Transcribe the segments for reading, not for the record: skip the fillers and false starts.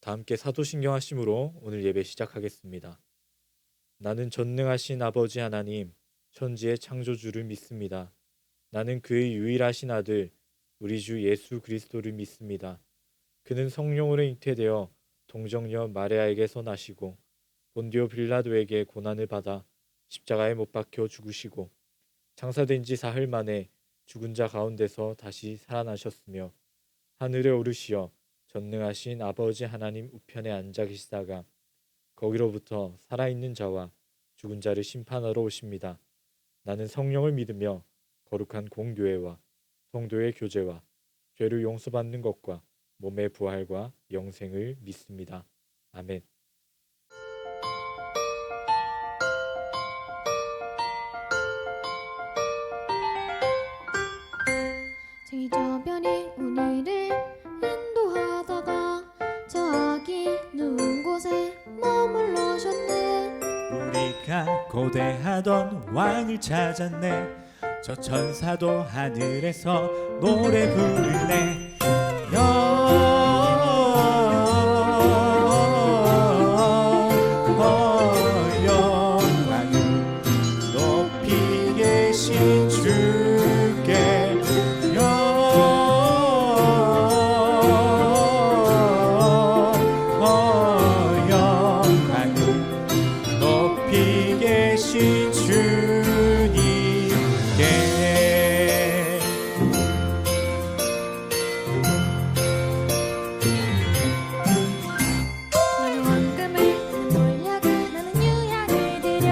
다 함께 사도신경 하심으로 오늘 예배 시작하겠습니다. 나는 전능하신 아버지 하나님, 천지의 창조주를 믿습니다. 나는 그의 유일하신 아들, 우리 주 예수 그리스도를 믿습니다. 그는 성령으로 잉태되어 동정녀 마리아에게서 나시고 본디오 빌라도에게 고난을 받아 십자가에 못 박혀 죽으시고 장사된 지 사흘 만에 죽은 자 가운데서 다시 살아나셨으며 하늘에 오르시어 전능하신 아버지 하나님 우편에 앉아 계시다가 거기로부터 살아있는 자와 죽은 자를 심판하러 오십니다. 나는 성령을 믿으며 거룩한 공교회와 성도의 교제와 죄를 용서받는 것과 몸의 부활과 영생을 믿습니다. 아멘. 제저변이 우리를 인도하다가 저기 누운 곳에 머물러셨네. 우리가 고대하던 왕을 찾았네. 저 천사도 하늘에서 노래 부르네. 영광을 높이 계신 주께 영광을 높이 계신 주님께. 나는 황금을 나는 몰약을 나는 유향을 드려.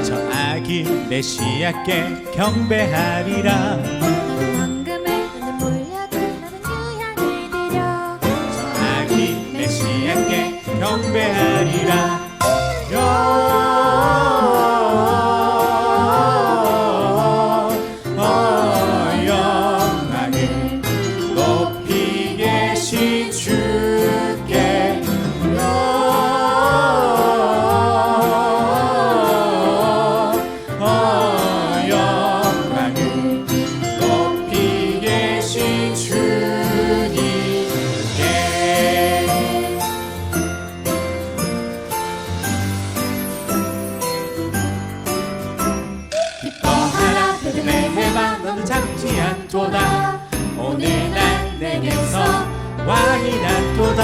저 아기 메시아께 경배하리라. 나는 황금을 나는 몰약을 나는 유향을 드려. 저 아기 메시아께 경배하리라. 영광을 높이 계신 주께 영광을 높이 계신 주님께. 기뻐하라 베들레헴아, 너는 작지 않도다. 오늘 날 내게서 왕이 났도다.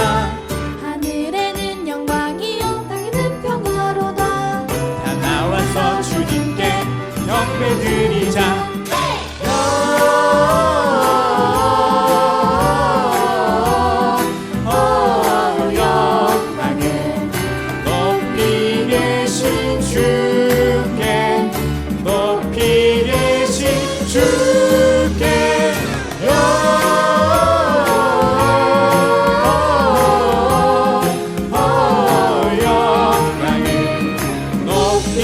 하늘에는 영광이요 땅에는 평화로다. 다 나와서 주님께 경배드리자. 영광을 높이 계신 주께 높이 계신 주께 영광을 높이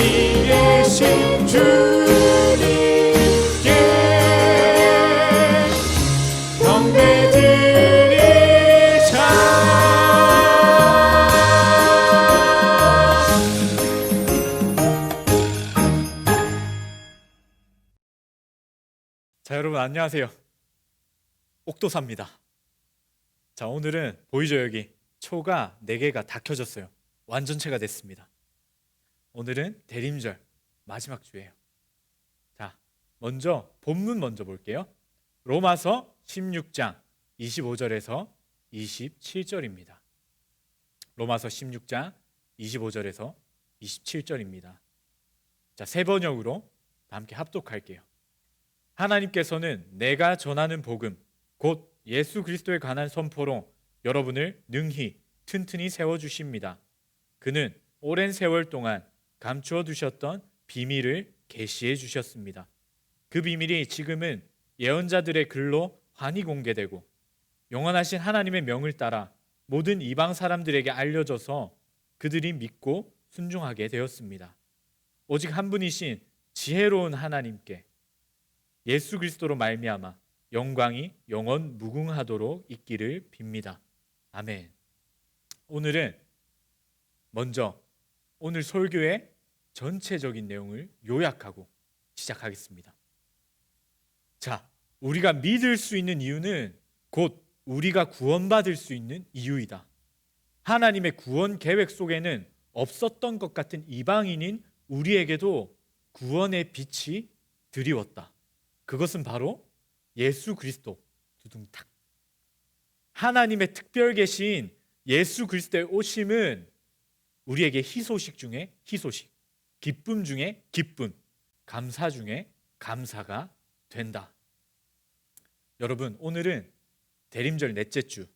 계신 주님께 경배드리자. 자, 여러분 안녕하세요. 옥도사입니다. 자, 오늘은 보이죠? 여기 초가 4개가 다 켜졌어요. 완전체가 됐습니다. 오늘은 대림절 마지막 주예요. 자, 먼저 본문 먼저 볼게요. 로마서 16장 25절에서 27절입니다. 로마서 16장 25절에서 27절입니다. 자, 세 번역으로 다 함께 합독할게요. 하나님께서는 내가 전하는 복음 곧 예수 그리스도에 관한 선포로 여러분을 능히 튼튼히 세워주십니다. 그는 오랜 세월 동안 감추어 두셨던 비밀을 계시해 주셨습니다. 그 비밀이 지금은 예언자들의 글로 환히 공개되고 영원하신 하나님의 명을 따라 모든 이방 사람들에게 알려져서 그들이 믿고 순종하게 되었습니다. 오직 한 분이신 지혜로운 하나님께 예수 그리스도로 말미암아 영광이 영원 무궁하도록 있기를 빕니다. 아멘. 오늘은 먼저 오늘 설교의 전체적인 내용을 요약하고 시작하겠습니다. 자, 우리가 믿을 수 있는 이유는 곧 우리가 구원받을 수 있는 이유이다. 하나님의 구원 계획 속에는 없었던 것 같은 이방인인 우리에게도 구원의 빛이 드리웠다. 그것은 바로 예수 그리스도. 두둥탁. 하나님의 특별 계신 예수 그리스도의 오심은 우리에게 희소식 중에 희소식, 기쁨 중에 기쁨, 감사 중에 감사가 된다. 여러분, 오늘은 대림절 넷째 주,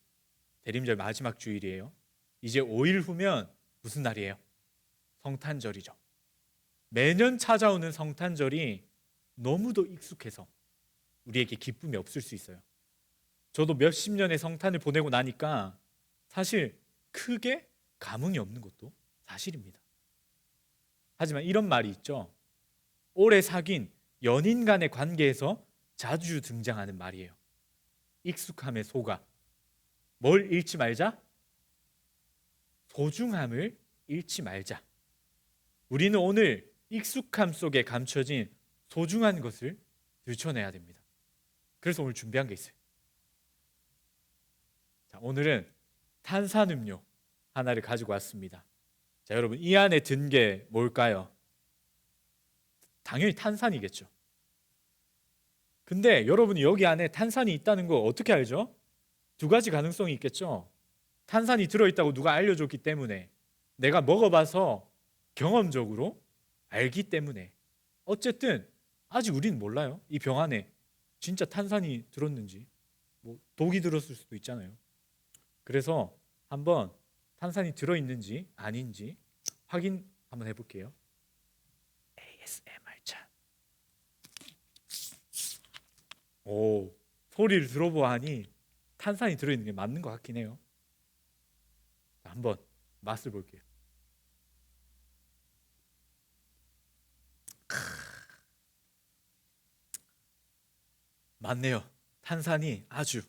대림절 마지막 주일이에요. 이제 5일 후면 무슨 날이에요? 성탄절이죠. 매년 찾아오는 성탄절이 너무도 익숙해서 우리에게 기쁨이 없을 수 있어요. 저도 몇십 년의 성탄을 보내고 나니까 사실 크게 감흥이 없는 것도 사실입니다. 하지만 이런 말이 있죠. 오래 사귄 연인 간의 관계에서 자주 등장하는 말이에요. 익숙함에 속아. 뭘 잃지 말자? 소중함을 잃지 말자. 우리는 오늘 익숙함 속에 감춰진 소중한 것을 들춰내야 됩니다. 그래서 오늘 준비한 게 있어요. 자, 오늘은 탄산음료 하나를 가지고 왔습니다. 자, 여러분, 이 안에 든 게 뭘까요? 당연히 탄산이겠죠. 근데 여러분이 여기 안에 탄산이 있다는 거 어떻게 알죠? 두 가지 가능성이 있겠죠. 탄산이 들어있다고 누가 알려줬기 때문에, 내가 먹어봐서 경험적으로 알기 때문에. 어쨌든 아직 우리는 몰라요. 이 병 안에 진짜 탄산이 들었는지, 뭐 독이 들었을 수도 있잖아요. 그래서 한번 탄산이 들어있는지 아닌지 확인 한번 해볼게요. ASMR 차. 오, 소리를 들어보아하니 탄산이 들어있는 게 맞는 것 같긴 해요. 한번 맛을 볼게요. 맞네요. 탄산이 아주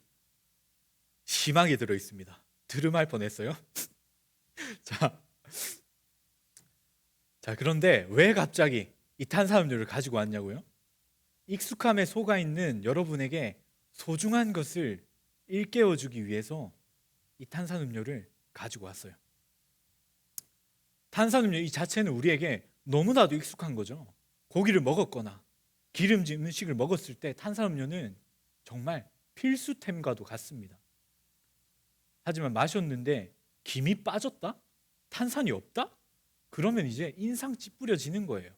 심하게 들어있습니다. 들음할 뻔했어요. 자, 그런데 왜 갑자기 이 탄산음료를 가지고 왔냐고요? 익숙함에 속아 있는 여러분에게 소중한 것을 일깨워주기 위해서 이 탄산음료를 가지고 왔어요. 탄산음료 이 자체는 우리에게 너무나도 익숙한 거죠. 고기를 먹었거나 기름진 음식을 먹었을 때 탄산음료는 정말 필수템과도 같습니다. 하지만 마셨는데 김이 빠졌다? 탄산이 없다? 그러면 이제 인상 찌푸려지는 거예요.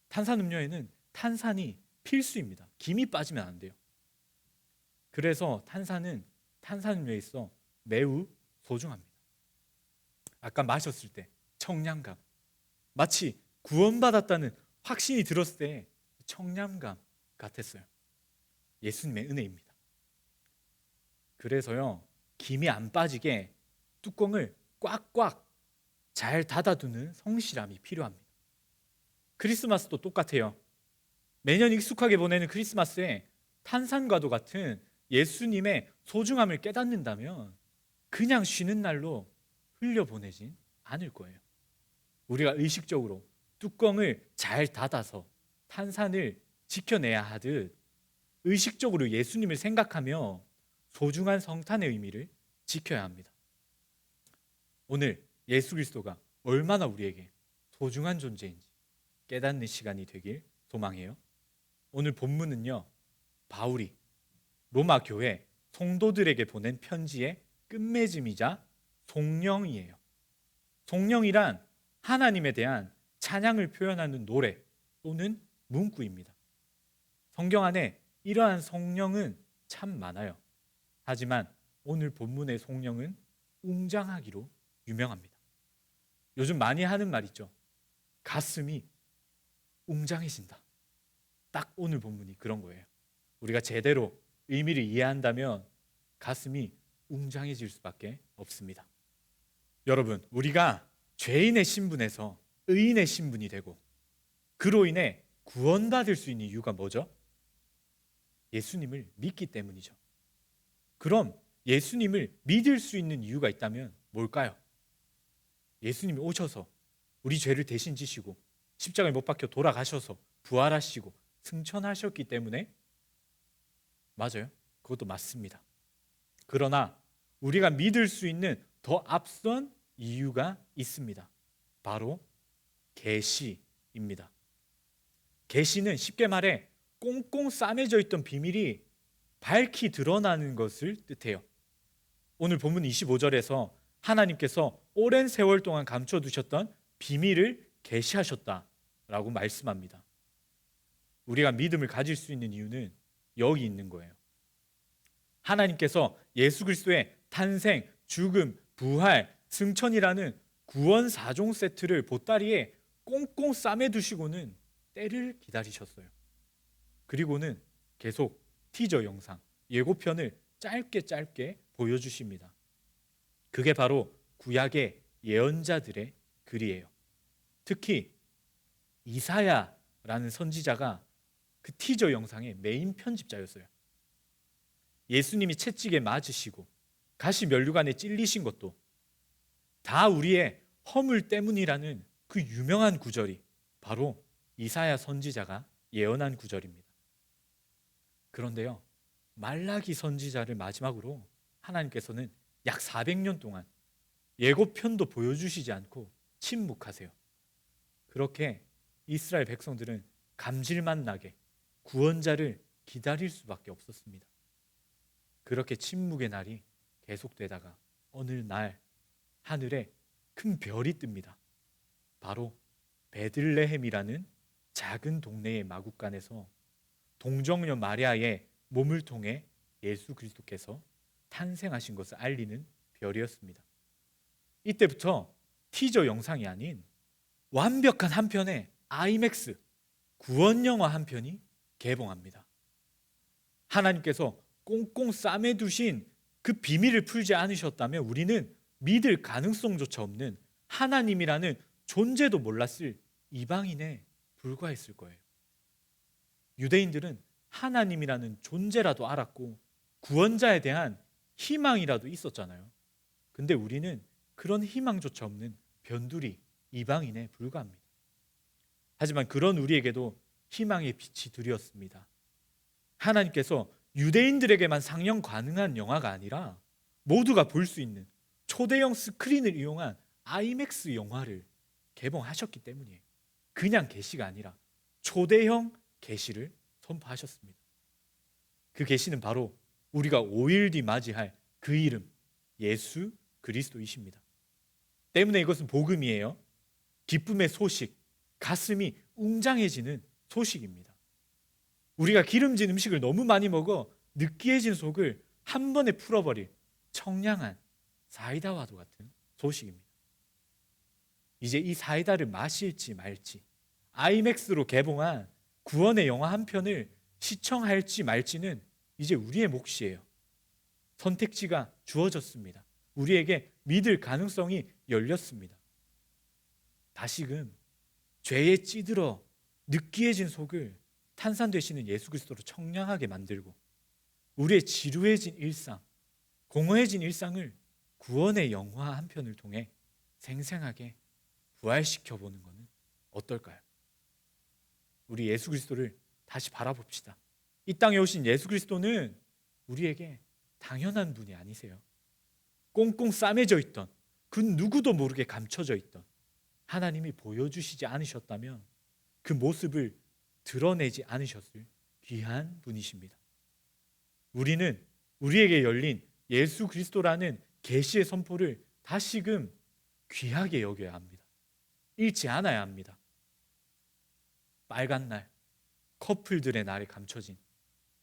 탄산음료에는 탄산이 필수입니다. 김이 빠지면 안 돼요. 그래서 탄산은 탄산음료에 있어 매우 소중합니다. 아까 마셨을 때 청량감, 마치 구원받았다는 확신이 들었을 때 청량감 같았어요. 예수님의 은혜입니다. 그래서요, 김이 안 빠지게 뚜껑을 꽉꽉 잘 닫아두는 성실함이 필요합니다. 크리스마스도 똑같아요. 매년 익숙하게 보내는 크리스마스에 탄산과도 같은 예수님의 소중함을 깨닫는다면 그냥 쉬는 날로 흘려보내진 않을 거예요. 우리가 의식적으로 뚜껑을 잘 닫아서 탄산을 지켜내야 하듯 의식적으로 예수님을 생각하며 소중한 성탄의 의미를 지켜야 합니다. 오늘 예수 그리스도가 얼마나 우리에게 소중한 존재인지 깨닫는 시간이 되길 소망해요. 오늘 본문은요, 바울이 로마 교회 성도들에게 보낸 편지의 끝맺음이자 송령이에요. 송령이란 하나님에 대한 찬양을 표현하는 노래 또는 문구입니다. 성경 안에 이러한 송령은 참 많아요. 하지만 오늘 본문의 송령은 웅장하기로 유명합니다. 요즘 많이 하는 말 있죠. 가슴이 웅장해진다. 딱 오늘 본문이 그런 거예요. 우리가 제대로 의미를 이해한다면 가슴이 웅장해질 수밖에 없습니다. 여러분, 우리가 죄인의 신분에서 의인의 신분이 되고 그로 인해 구원받을 수 있는 이유가 뭐죠? 예수님을 믿기 때문이죠. 그럼 예수님을 믿을 수 있는 이유가 있다면 뭘까요? 예수님이 오셔서 우리 죄를 대신 지시고 십자가에 못 박혀 돌아가셔서 부활하시고 승천하셨기 때문에. 맞아요. 그것도 맞습니다. 그러나 우리가 믿을 수 있는 더 앞선 이유가 있습니다. 바로 계시입니다. 계시는 쉽게 말해 꽁꽁 싸매져 있던 비밀이 밝히 드러나는 것을 뜻해요. 오늘 본문 25절에서 하나님께서 오랜 세월 동안 감춰두셨던 비밀을 계시하셨다라고 말씀합니다. 우리가 믿음을 가질 수 있는 이유는 여기 있는 거예요. 하나님께서 예수 그리스도의 탄생, 죽음, 부활, 승천이라는 구원 4종 세트를 보따리에 꽁꽁 싸매두시고는 때를 기다리셨어요. 그리고는 계속 티저 영상, 예고편을 짧게 보여주십니다. 그게 바로 구약의 예언자들의 글이에요. 특히 이사야라는 선지자가 그 티저 영상의 메인 편집자였어요. 예수님이 채찍에 맞으시고 가시 면류관에 찔리신 것도 다 우리의 허물 때문이라는 그 유명한 구절이 바로 이사야 선지자가 예언한 구절입니다. 그런데요, 말라기 선지자를 마지막으로 하나님께서는 약 400년 동안 예고편도 보여주시지 않고 침묵하세요. 그렇게 이스라엘 백성들은 감질만 나게 구원자를 기다릴 수밖에 없었습니다. 그렇게 침묵의 날이 계속되다가 어느 날 하늘에 큰 별이 뜹니다. 바로 베들레헴이라는 작은 동네의 마국간에서 동정녀 마리아의 몸을 통해 예수 그리스도께서 탄생하신 것을 알리는 별이었습니다. 이때부터 티저 영상이 아닌 완벽한 한 편의 아이맥스 구원 영화 한 편이 개봉합니다. 하나님께서 꽁꽁 싸매두신 그 비밀을 풀지 않으셨다면 우리는 믿을 가능성조차 없는 하나님이라는 존재도 몰랐을 이방인에 불과했을 거예요. 유대인들은 하나님이라는 존재라도 알았고 구원자에 대한 희망이라도 있었잖아요. 근데 우리는 그런 희망조차 없는 변두리 이방인에 불과합니다. 하지만 그런 우리에게도 희망의 빛이 드렸습니다. 하나님께서 유대인들에게만 상영 가능한 영화가 아니라 모두가 볼 수 있는 초대형 스크린을 이용한 아이맥스 영화를 개봉하셨기 때문이에요. 그냥 계시가 아니라 초대형 계시를 선포하셨습니다. 그 계시는 바로 우리가 5일 뒤 맞이할 그 이름 예수 그리스도이십니다. 때문에 이것은 복음이에요. 기쁨의 소식, 가슴이 웅장해지는 소식입니다. 우리가 기름진 음식을 너무 많이 먹어 느끼해진 속을 한 번에 풀어버릴 청량한 사이다와도 같은 소식입니다. 이제 이 사이다를 마실지 말지, 아이맥스로 개봉한 구원의 영화 한 편을 시청할지 말지는 이제 우리의 몫이에요. 선택지가 주어졌습니다. 우리에게 믿을 가능성이 열렸습니다. 다시금 죄에 찌들어 느끼해진 속을 탄산 되시는 예수 그리스도로 청량하게 만들고 우리의 지루해진 일상, 공허해진 일상을 구원의 영화 한 편을 통해 생생하게 부활시켜 보는 것은 어떨까요? 우리 예수 그리스도를 다시 바라봅시다. 이 땅에 오신 예수 그리스도는 우리에게 당연한 분이 아니세요. 꽁꽁 싸매져 있던, 그 누구도 모르게 감춰져 있던 하나님이 보여주시지 않으셨다면 그 모습을 드러내지 않으셨을 귀한 분이십니다. 우리는 우리에게 열린 예수 그리스도라는 계시의 선포를 다시금 귀하게 여겨야 합니다. 잃지 않아야 합니다. 빨간 날, 커플들의 날에 감춰진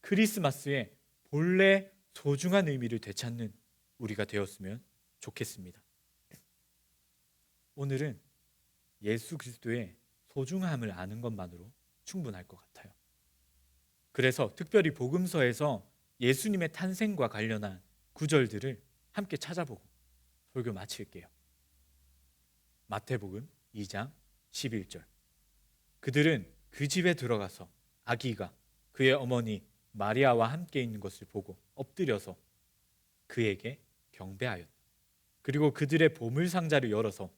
크리스마스의 본래 소중한 의미를 되찾는 우리가 되었으면 좋겠습니다. 오늘은 예수 그리스도의 소중함을 아는 것만으로 충분할 것 같아요. 그래서 특별히 복음서에서 예수님의 탄생과 관련한 구절들을 함께 찾아보고 설교 마칠게요. 마태복음 2장 11절. 그들은 그 집에 들어가서 아기가 그의 어머니 마리아와 함께 있는 것을 보고 엎드려서 그에게 경배하였다. 그리고 그들의 보물 상자를 열어서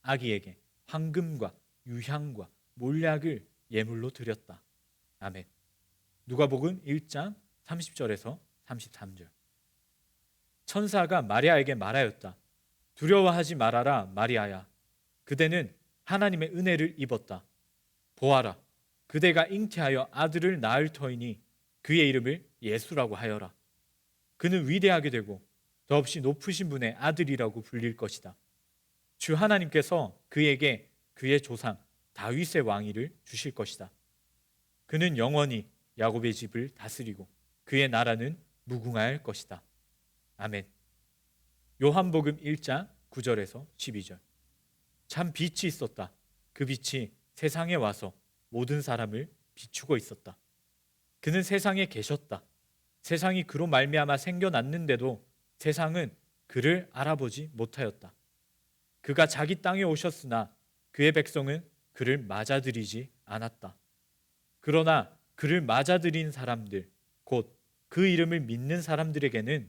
아기에게 황금과 유향과 몰약을 예물로 드렸다. 아멘. 누가복음 1장 30절에서 33절. 천사가 마리아에게 말하였다. 두려워하지 말아라 마리아야. 그대는 하나님의 은혜를 입었다. 보아라, 그대가 잉태하여 아들을 낳을 터이니 그의 이름을 예수라고 하여라. 그는 위대하게 되고 더없이 높으신 분의 아들이라고 불릴 것이다. 주 하나님께서 그에게 그의 조상 다윗의 왕위를 주실 것이다. 그는 영원히 야곱의 집을 다스리고 그의 나라는 무궁할 것이다. 아멘. 요한복음 1장 9절에서 12절. 참 빛이 있었다. 그 빛이 세상에 와서 모든 사람을 비추고 있었다. 그는 세상에 계셨다. 세상이 그로 말미암아 생겨났는데도 세상은 그를 알아보지 못하였다. 그가 자기 땅에 오셨으나 그의 백성은 그를 맞아들이지 않았다. 그러나 그를 맞아들인 사람들, 곧 그 이름을 믿는 사람들에게는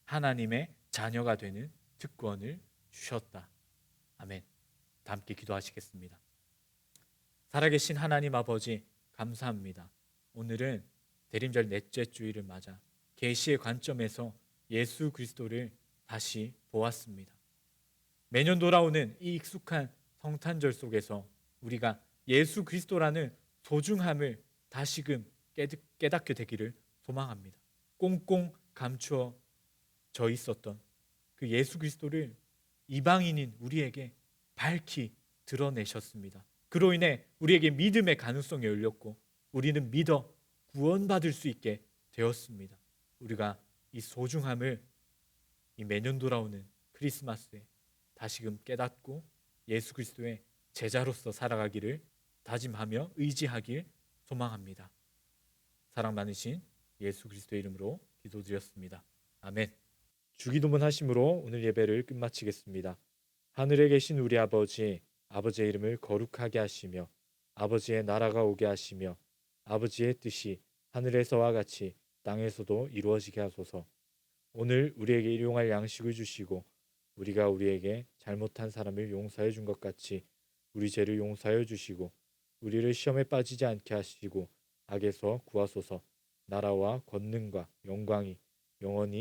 하나님의 자녀가 되는 특권을 주셨다. 아멘. 다 함께 기도하시겠습니다. 살아계신 하나님 아버지, 감사합니다. 오늘은 대림절 넷째 주일을 맞아 계시의 관점에서 예수 그리스도를 다시 보았습니다. 매년 돌아오는 이 익숙한 성탄절 속에서 우리가 예수 그리스도라는 소중함을 다시금 깨닫게 되기를 소망합니다. 꽁꽁 감추어져 있었던 그 예수 그리스도를 이방인인 우리에게 밝히 드러내셨습니다. 그로 인해 우리에게 믿음의 가능성이 열렸고 우리는 믿어 구원받을 수 있게 되었습니다. 우리가 이 소중함을 이 매년 돌아오는 크리스마스에 다시금 깨닫고 예수 그리스도의 제자로서 살아가기를 다짐하며 의지하길 소망합니다. 사랑 많으신 예수 그리스도의 이름으로 기도드렸습니다. 아멘. 주기도문 하심으로 오늘 예배를 끝마치겠습니다. 하늘에 계신 우리 아버지, 아버지의 이름을 거룩하게 하시며 아버지의 나라가 오게 하시며 아버지의 뜻이 하늘에서와 같이 땅에서도 이루어지게 하소서. 오늘 우리에게 일용할 양식을 주시고 우리가 우리에게 잘못한 사람을 용서해 준 것 같이 우리 죄를 용서하여 주시고 우리를 시험에 빠지지 않게 하시고 악에서 구하소서. 나라와 권능과 영광이 영원히